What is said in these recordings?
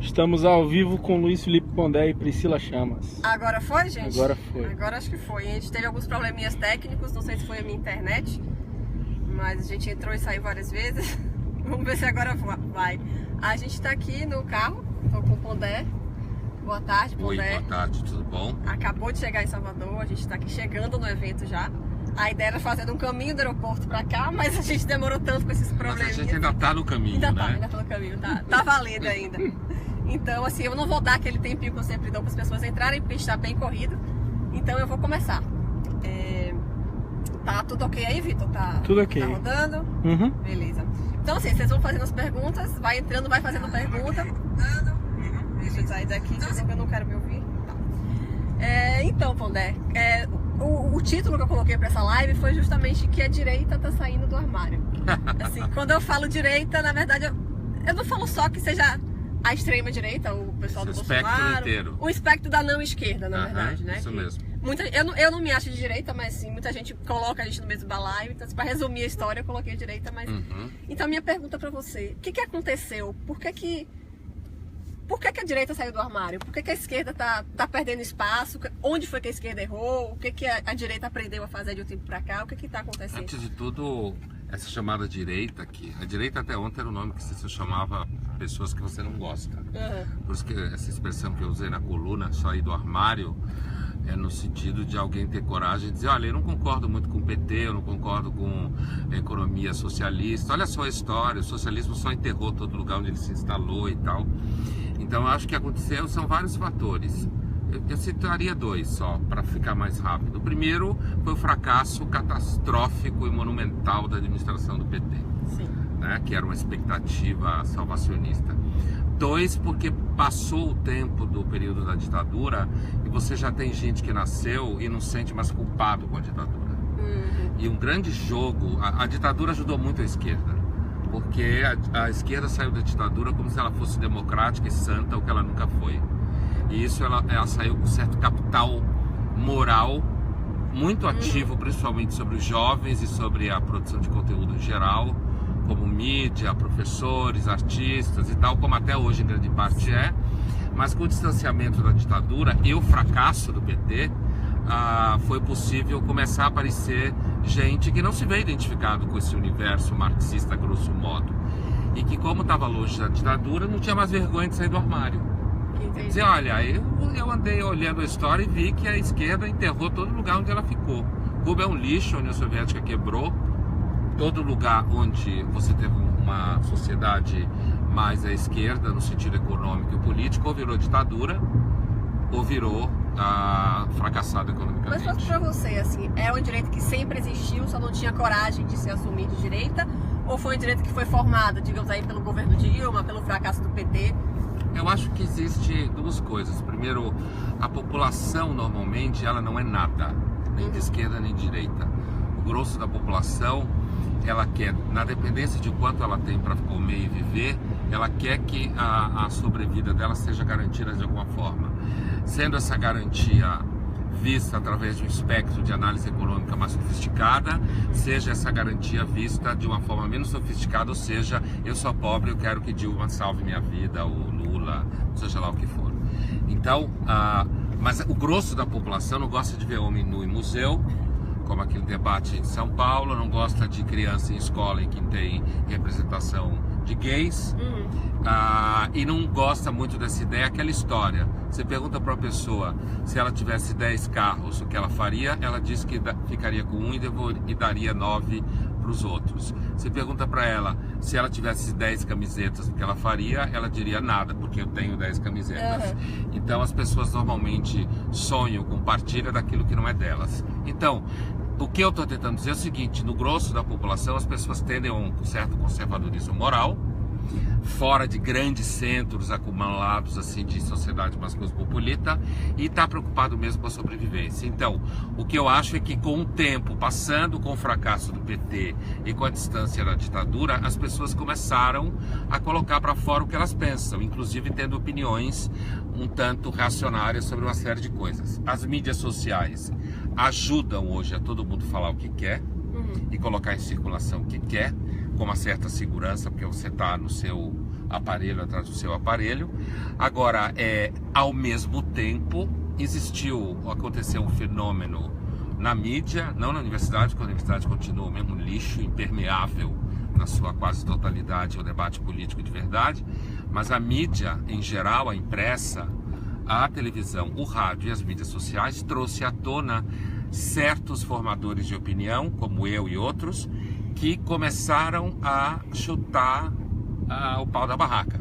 Estamos ao vivo com Luiz Felipe Pondé e Priscila Chamas. Agora foi, gente? Agora foi. Agora acho que foi. A gente teve alguns probleminhas técnicos, não sei se foi a minha internet, mas a gente entrou e saiu várias vezes. Vamos ver se agora vai. A gente tá aqui no carro, tô com o Pondé. Boa tarde, Pondé. Oi, boa tarde, tudo bom? Acabou de chegar em Salvador, a gente tá aqui chegando no evento já. A ideia era fazer um caminho do aeroporto pra cá, mas a gente demorou tanto com esses problemas. Mas a gente ainda tá no caminho, ainda né? Ainda tá no caminho, tá valendo ainda. Então, assim, eu não vou dar aquele tempinho que eu sempre dou para as pessoas entrarem, porque a gente tá bem corrido. Então eu vou começar. Tá tudo ok aí, Vitor? Tudo ok. Tá rodando? Uhum. Beleza. Então, assim, vocês vão fazendo as perguntas, vai entrando, vai fazendo pergunta. Deixa eu sair daqui, porque eu não quero me ouvir. Tá. Então, Pondé, o título que eu coloquei para essa live foi justamente que a direita tá saindo do armário. Assim, quando eu falo direita, na verdade, eu não falo só que seja a extrema direita, o pessoal do Bolsonaro, inteiro. O espectro da não esquerda, na verdade, né? Isso mesmo. Eu não me acho de direita, mas sim, muita gente coloca a gente no mesmo balaio. Então, para resumir a história, eu coloquei a direita, mas... Então, minha pergunta para você, o que aconteceu? Por que a direita saiu do armário? Por que a esquerda tá perdendo espaço? Onde foi que a esquerda errou? O que a direita aprendeu a fazer de um tempo para cá? O que tá acontecendo? Antes de tudo, essa chamada direita aqui, a direita até ontem era o nome que você chamava pessoas que você não gosta. Por isso que essa expressão que eu usei na coluna, sair do armário, é no sentido de alguém ter coragem de dizer, olha, eu não concordo muito com o PT, eu não concordo com a economia socialista, olha só a história, o socialismo só enterrou todo lugar onde ele se instalou e tal. Então eu acho que aconteceu, são vários fatores. Eu citaria dois só, para ficar mais rápido. O primeiro foi o fracasso catastrófico e monumental da administração do PT. Sim. Né, que era uma expectativa salvacionista. Dois, porque passou o tempo do período da ditadura e você já tem gente que nasceu e não se sente mais culpado com a ditadura. E um grande jogo, a ditadura ajudou muito a esquerda, porque a esquerda saiu da ditadura como se ela fosse democrática e santa, o que ela nunca foi. E isso ela saiu com certo capital moral muito ativo, principalmente sobre os jovens e sobre a produção de conteúdo em geral, como mídia, professores, artistas e tal, como até hoje em grande parte é. Mas com o distanciamento da ditadura e o fracasso do PT, foi possível começar a aparecer gente que não se vê identificado com esse universo marxista grosso modo. E que, como estava longe da ditadura, não tinha mais vergonha de sair do armário. Dizer, olha, eu andei olhando a história e vi que a esquerda enterrou todo lugar onde ela ficou. Cuba é um lixo, a União Soviética quebrou. Todo lugar onde você teve uma sociedade mais à esquerda, no sentido econômico e político, ou virou ditadura, ou virou fracassado economicamente. Mas para você, assim, é uma direita que sempre existiu, só não tinha coragem de se assumir de direita? Ou foi uma direita que foi formada, digamos aí, pelo governo Dilma, pelo fracasso do PT? Eu acho que existe duas coisas. Primeiro, a população normalmente ela não é nada, nem de esquerda nem de direita. O grosso da população, ela quer, na dependência de quanto ela tem para comer e viver, ela quer que a sobrevida dela seja garantida de alguma forma. Sendo essa garantia vista através de um espectro de análise econômica mais sofisticada, seja essa garantia vista de uma forma menos sofisticada, ou seja, eu sou pobre, eu quero que Dilma salve minha vida, ou Lula, seja lá o que for. Então, mas o grosso da população não gosta de ver homem nu em museu, como aquele debate em São Paulo, não gosta de criança em escola em que tem representação de gays, e não gosta muito dessa ideia, aquela história. Você pergunta para uma pessoa se ela tivesse 10 carros, o que ela faria, ela diz que ficaria com um e daria 9 para os outros. Você pergunta para ela se ela tivesse 10 camisetas, o que ela faria, ela diria nada, porque eu tenho 10 camisetas. Então as pessoas normalmente sonham com partilha daquilo que não é delas. Então, o que eu estou tentando dizer é o seguinte: no grosso da população as pessoas tendem a um certo conservadorismo moral, fora de grandes centros acumulados assim de sociedade mais cosmopolita, e está preocupado mesmo com a sobrevivência. Então, o que eu acho é que com o tempo, passando com o fracasso do PT e com a distância da ditadura, as pessoas começaram a colocar para fora o que elas pensam, inclusive tendo opiniões um tanto reacionárias sobre uma série de coisas. As mídias sociais ajudam hoje a todo mundo falar o que quer e colocar em circulação o que quer, com uma certa segurança, porque você está no seu aparelho atrás do seu aparelho. Agora, ao mesmo tempo, aconteceu um fenômeno na mídia, não na universidade, porque a universidade continua o mesmo lixo impermeável na sua quase totalidade ao debate político de verdade, mas a mídia em geral, a impressa, a televisão, o rádio e as mídias sociais trouxe à tona certos formadores de opinião, como eu e outros, que começaram a chutar o pau da barraca.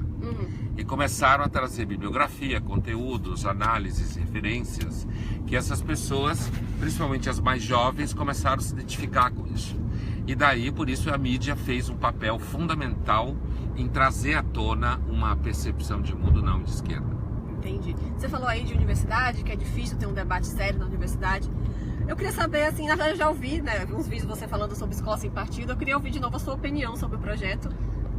E começaram a trazer bibliografia, conteúdos, análises, referências, que essas pessoas, principalmente as mais jovens, começaram a se identificar com isso. E daí, por isso, a mídia fez um papel fundamental em trazer à tona uma percepção de mundo não de esquerda. Entendi. Você falou aí de universidade, que é difícil ter um debate sério na universidade. Eu queria saber, assim, na verdade eu já ouvi, né, uns vídeos você falando sobre escola sem partido. Eu queria ouvir de novo a sua opinião sobre o projeto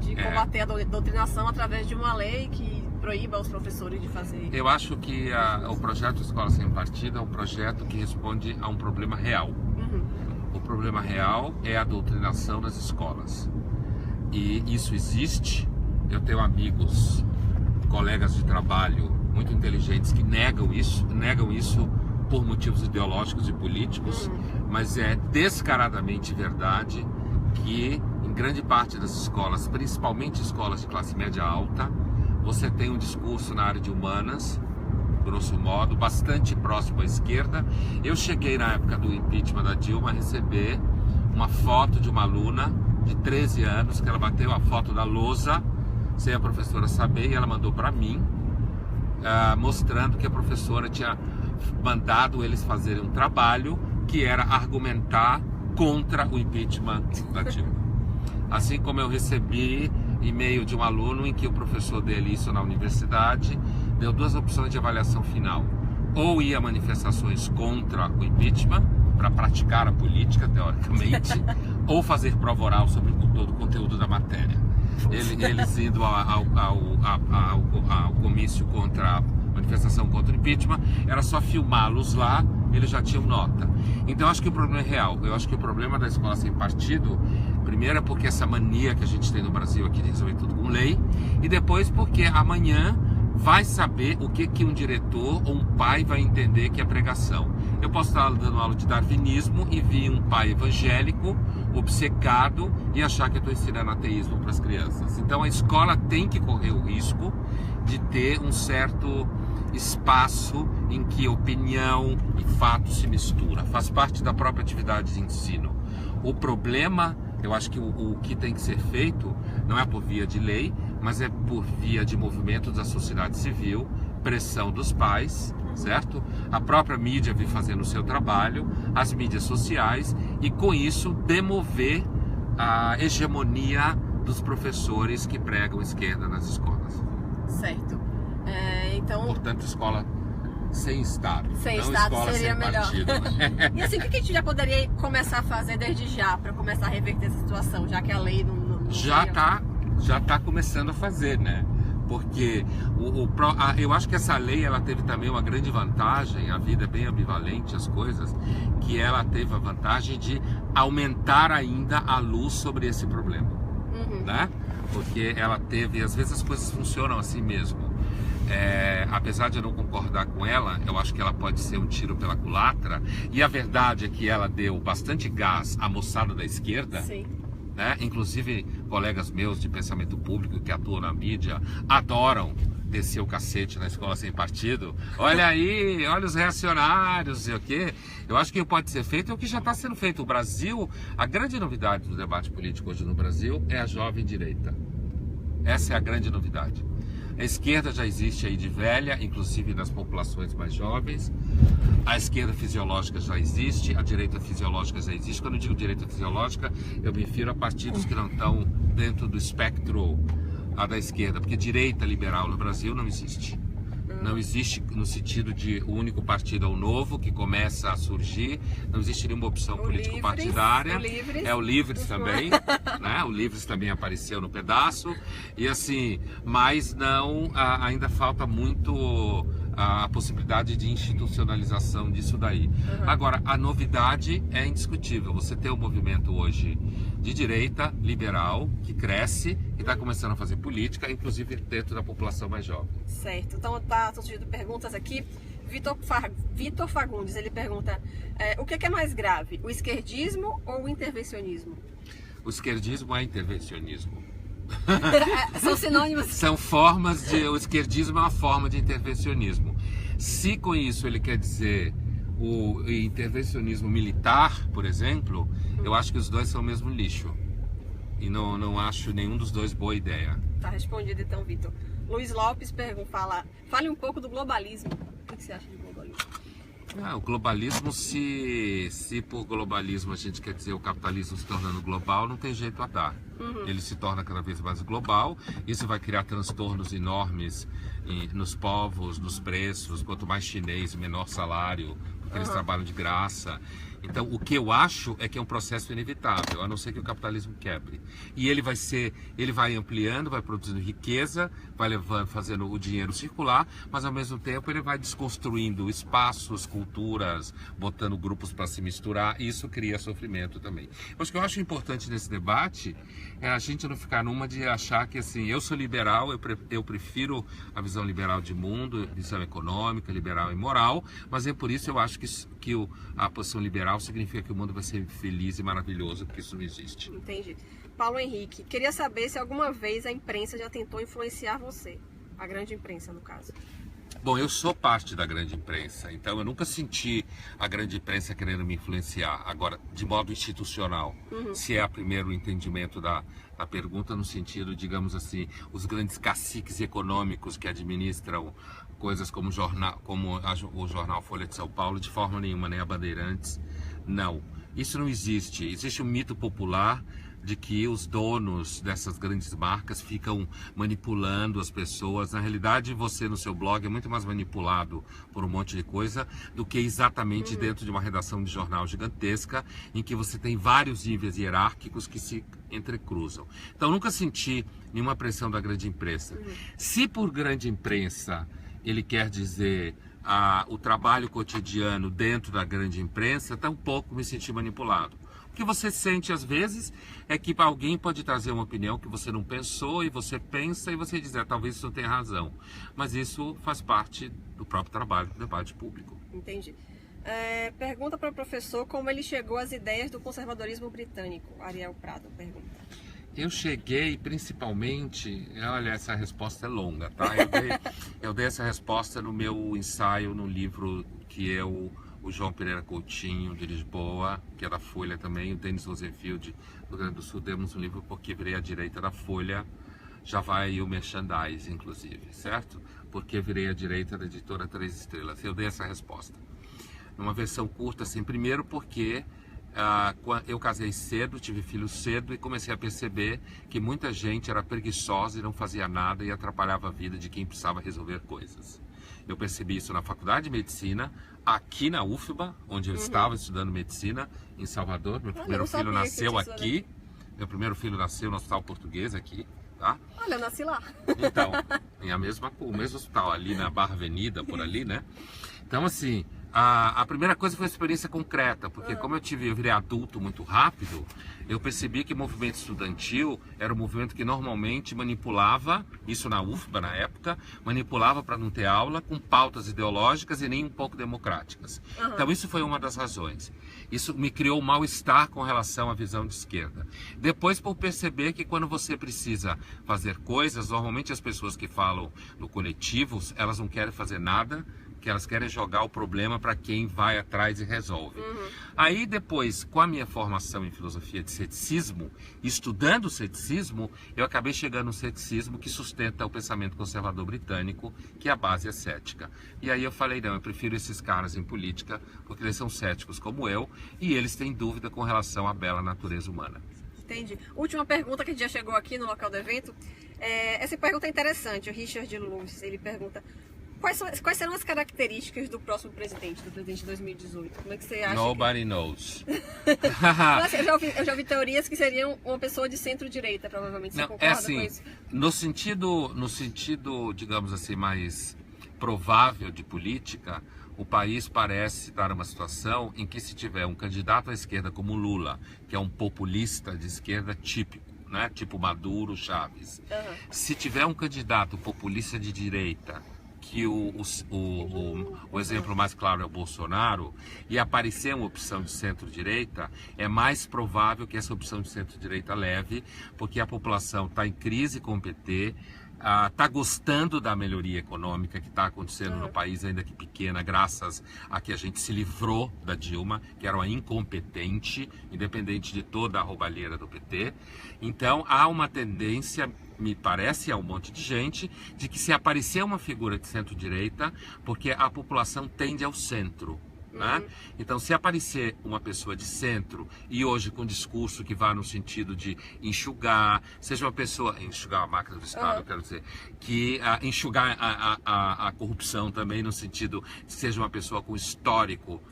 de combater a doutrinação através de uma lei que proíba os professores de fazer. Eu acho que o projeto Escola Sem Partido é um projeto que responde a um problema real. O problema real é a doutrinação nas escolas. E isso existe. Eu tenho amigos, colegas de trabalho muito inteligentes que negam isso por motivos ideológicos e políticos, mas é descaradamente verdade que em grande parte das escolas, principalmente escolas de classe média alta, você tem um discurso na área de humanas, grosso modo, bastante próximo à esquerda. Eu cheguei na época do impeachment da Dilma a receber uma foto de uma aluna de 13 anos, que ela bateu a foto da lousa, sem a professora saber, e ela mandou para mim, mostrando que a professora tinha mandado eles fazerem um trabalho que era argumentar contra o impeachment da Dilma. Assim como eu recebi e-mail de um aluno em que o professor dele, isso na universidade, deu duas opções de avaliação final: ou ir a manifestações contra o impeachment para praticar a política, teoricamente, ou fazer prova oral sobre todo o conteúdo da matéria. Eles indo ao comício contra a manifestação contra o impeachment, era só filmá-los lá, eles já tinham nota. Então eu acho que o problema é real. Eu acho que o problema da escola sem partido, primeiro é porque essa mania que a gente tem no Brasil aqui de resolver tudo com lei, e depois porque amanhã vai saber o que um diretor ou um pai vai entender que é pregação. Eu posso estar dando aula de darwinismo e vir um pai evangélico obcecado e achar que eu estou ensinando ateísmo para as crianças. Então a escola tem que correr o risco de ter um certo espaço em que opinião e fato se mistura. Faz parte da própria atividade de ensino. O problema, eu acho que o que tem que ser feito não é por via de lei, mas é por via de movimento da sociedade civil, pressão dos pais, certo? A própria mídia vem fazendo o seu trabalho, as mídias sociais, e com isso demover a hegemonia dos professores que pregam esquerda nas escolas. Certo. Então, portanto, escola sem Estado, sem não Estado escola seria sem melhor. partido. E assim, o que a gente já poderia começar a fazer desde já para começar a reverter essa situação, já que a lei não já está começando a fazer, né? Porque eu acho que essa lei ela teve também uma grande vantagem, a vida é bem ambivalente, as coisas, que ela teve a vantagem de aumentar ainda a luz sobre esse problema, né? Porque ela teve, às vezes as coisas funcionam assim mesmo. Apesar de eu não concordar com ela, eu acho que ela pode ser um tiro pela culatra, e a verdade é que ela deu bastante gás à moçada da esquerda. Sim. Né? Inclusive colegas meus de pensamento público que atuam na mídia adoram descer o cacete na escola sem partido. Olha aí, olha os reacionários e o quê. Eu acho que pode ser feito, é o que já está sendo feito. O Brasil, a grande novidade do debate político hoje no Brasil é a jovem direita. Essa é a grande novidade. A esquerda já existe aí de velha, inclusive nas populações mais jovens. A esquerda fisiológica já existe, a direita fisiológica já existe. Quando eu digo direita fisiológica, eu me refiro a partidos que não estão dentro do espectro da esquerda, porque direita liberal no Brasil não existe. Não existe no sentido de o único partido é o Novo, que começa a surgir. Não existe nenhuma opção político-partidária. É o Livres também, né? O Livres também apareceu no pedaço. E assim, mas não, ainda falta muito a possibilidade de institucionalização disso daí. Agora, a novidade é indiscutível. Você tem um movimento hoje de direita, liberal, que cresce e está começando a fazer política, inclusive dentro da população mais jovem. Certo. Então, estão surgindo perguntas aqui. Vitor Fagundes, ele pergunta, o que é mais grave, o esquerdismo ou o intervencionismo? O esquerdismo é intervencionismo. São sinônimos. São formas de... O esquerdismo é uma forma de intervencionismo. Se com isso ele quer dizer o intervencionismo militar, por exemplo, eu acho que os dois são o mesmo lixo. E não acho nenhum dos dois boa ideia. Tá respondido então, Vitor. Luiz Lopes fale um pouco do globalismo. O que você acha de globalismo? O globalismo, se por globalismo a gente quer dizer o capitalismo se tornando global, não tem jeito a dar. Ele se torna cada vez mais global, isso vai criar transtornos enormes nos povos, nos preços, quanto mais chinês, menor salário, porque eles trabalham de graça. Então, o que eu acho é que é um processo inevitável, a não ser que o capitalismo quebre. E ele vai ampliando, vai produzindo riqueza, vai fazendo o dinheiro circular, mas ao mesmo tempo ele vai desconstruindo espaços, culturas, botando grupos para se misturar, e isso cria sofrimento também. Mas o que eu acho importante nesse debate é a gente não ficar numa de achar que assim, eu sou liberal, eu prefiro a visão liberal de mundo, visão econômica, liberal e moral, mas é por isso eu acho que a posição liberal significa que o mundo vai ser feliz e maravilhoso, porque isso não existe. Entendi. Paulo Henrique, queria saber se alguma vez a imprensa já tentou influenciar você. A grande imprensa, no caso. Bom, eu sou parte da grande imprensa, então eu nunca senti a grande imprensa querendo me influenciar. Agora, de modo institucional, se é o primeiro entendimento da pergunta, no sentido, digamos assim, os grandes caciques econômicos que administram coisas como o jornal Folha de São Paulo, de forma nenhuma, nem a Bandeirantes, não. Isso não existe. Existe um mito popular de que os donos dessas grandes marcas ficam manipulando as pessoas. Na realidade, você no seu blog é muito mais manipulado por um monte de coisa do que exatamente dentro de uma redação de jornal gigantesca, em que você tem vários níveis hierárquicos que se entrecruzam. Então, nunca senti nenhuma pressão da grande imprensa. Se por grande imprensa ele quer dizer o trabalho cotidiano dentro da grande imprensa, tampouco me senti manipulado. O que você sente às vezes é que alguém pode trazer uma opinião que você não pensou e você pensa e você diz, talvez isso não tenha razão. Mas isso faz parte do próprio trabalho do debate público. Entendi. Pergunta para o professor como ele chegou às ideias do conservadorismo britânico. Ariel Prado pergunta. Eu cheguei principalmente, olha, essa resposta é longa, tá? Eu dei essa resposta no meu ensaio, no livro que eu, o João Pereira Coutinho, de Lisboa, que é da Folha também, o Denis Rosenfield, do Rio Grande do Sul, demos um livro Porque Virei à Direita da Folha, já vai aí o merchandise, inclusive, certo? Porque Virei à Direita da editora 3 Estrelas. Eu dei essa resposta. Numa versão curta, assim, primeiro porque eu casei cedo, tive filhos cedo e comecei a perceber que muita gente era preguiçosa e não fazia nada e atrapalhava a vida de quem precisava resolver coisas. Eu percebi isso na faculdade de medicina, aqui na UFBA, onde eu estava estudando medicina, em Salvador. Meu primeiro filho nasceu aqui. Meu primeiro filho nasceu no Hospital Português aqui, tá? Olha, eu nasci lá. Então, o mesmo hospital ali na Barra Avenida, por ali, né? Então, assim, a primeira coisa foi a experiência concreta, porque como eu virei adulto muito rápido, eu percebi que o movimento estudantil era um movimento que normalmente manipulava, isso na UFBA na época, manipulava para não ter aula, com pautas ideológicas e nem um pouco democráticas. Então isso foi uma das razões. Isso me criou um mal-estar com relação à visão de esquerda. Depois, por perceber que quando você precisa fazer coisas, normalmente as pessoas que falam no coletivo, elas não querem fazer nada, que elas querem jogar o problema para quem vai atrás e resolve. Aí depois, com a minha formação em filosofia de ceticismo, estudando o ceticismo, eu acabei chegando no ceticismo que sustenta o pensamento conservador britânico, que a base é cética. E aí eu falei, não, eu prefiro esses caras em política, porque eles são céticos como eu, e eles têm dúvida com relação à bela natureza humana. Entendi. Última pergunta que já chegou aqui no local do evento. Essa pergunta é interessante. O Richard Luz, ele pergunta: Quais serão as características do próximo presidente, do presidente de 2018? Como é que você acha? Nobody knows. Nossa, eu já ouvi teorias que seriam uma pessoa de centro-direita, provavelmente. Você concorda com isso? No sentido, digamos assim, mais provável de política, o país parece estar numa situação em que, se tiver um candidato à esquerda como Lula, que é um populista de esquerda típico, né? Tipo Maduro, Chaves, se tiver um candidato populista de direita, que o exemplo mais claro é o Bolsonaro, e aparecer uma opção de centro-direita, é mais provável que essa opção de centro-direita leve, porque a população está em crise com o PT, está gostando da melhoria econômica que está acontecendo no país, ainda que pequena, graças a que a gente se livrou da Dilma, que era uma incompetente, independente de toda a roubalheira do PT. Então há uma tendência, me parece, a um monte de gente, de que se aparecer uma figura de centro-direita, porque a população tende ao centro. Né? Então, se aparecer uma pessoa de centro e hoje com um discurso que vá no sentido de enxugar, seja uma pessoa, enxugar a máquina do Estado, eu quero dizer, que enxugar a corrupção também, no sentido de que seja uma pessoa com histórico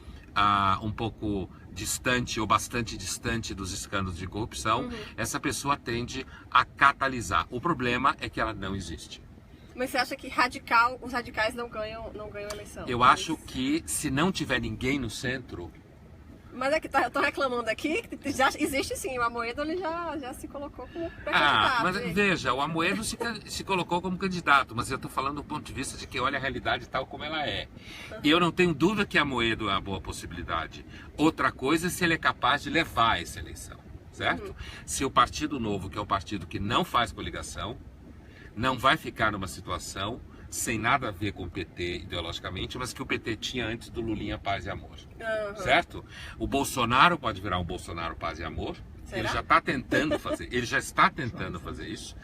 um pouco distante ou bastante distante dos escândalos de corrupção, essa pessoa tende a catalisar. O problema é que ela não existe. Mas você acha que os radicais não ganham eleição? Eu acho que se não tiver ninguém no centro... Mas é que estão reclamando aqui, que já existe sim, o Amoedo ele já se colocou como pré-candidato. Mas veja, o Amoedo se colocou como candidato, mas eu estou falando do ponto de vista de que olha a realidade tal como ela é. E eu não tenho dúvida que Amoedo é uma boa possibilidade. Outra coisa é se ele é capaz de levar essa eleição, certo? Se o Partido Novo, que é o partido que não faz coligação, não vai ficar numa situação sem nada a ver com o PT ideologicamente, mas que o PT tinha antes do Lulinha Paz e Amor, certo? O Bolsonaro pode virar um Bolsonaro Paz e Amor. Será? Ele já está tentando fazer, ele já está tentando fazer isso,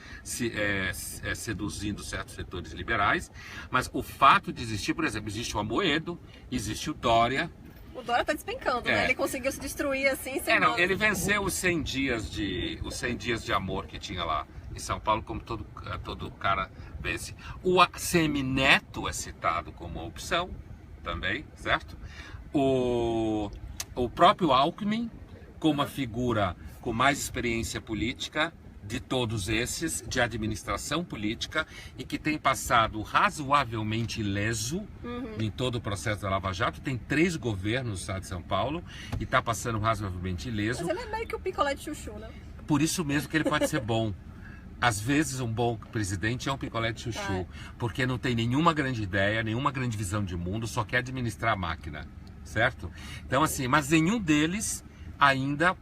seduzindo certos setores liberais, mas o fato de existir, por exemplo, existe o Amoedo, existe o Dória. O Dória está despencando, né? Ele conseguiu se destruir assim sem nada. Ele venceu os 100 dias de amor que tinha lá em São Paulo, como todo cara vence. O Semineto é citado como uma opção também, certo? O próprio Alckmin, como a figura com mais experiência política de todos esses, de administração política, e que tem passado razoavelmente ileso em todo o processo da Lava Jato. Tem 3 governos no estado de São Paulo e está passando razoavelmente ileso. Mas ele é meio que o picolé de chuchu, né? Por isso mesmo que ele pode ser bom. Às vezes um bom presidente é um picolé de chuchu, porque não tem nenhuma grande ideia, nenhuma grande visão de mundo, só quer administrar a máquina, certo? Então assim, mas nenhum deles ainda,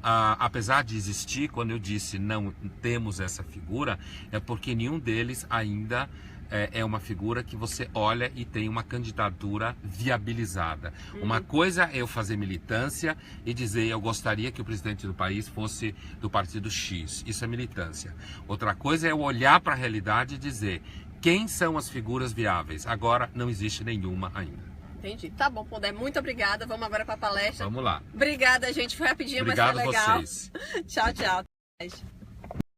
apesar de existir, quando eu disse não temos essa figura, é porque nenhum deles ainda é uma figura que você olha e tem uma candidatura viabilizada. Uma coisa é eu fazer militância e dizer eu gostaria que o presidente do país fosse do partido X. Isso é militância. Outra coisa é eu olhar para a realidade e dizer quem são as figuras viáveis. Agora não existe nenhuma ainda. Entendi. Tá bom, Pondé. Muito obrigada. Vamos agora para a palestra. Vamos lá. Obrigada, gente. Foi rapidinho, Obrigado mas foi legal. Vocês. Tchau, tchau.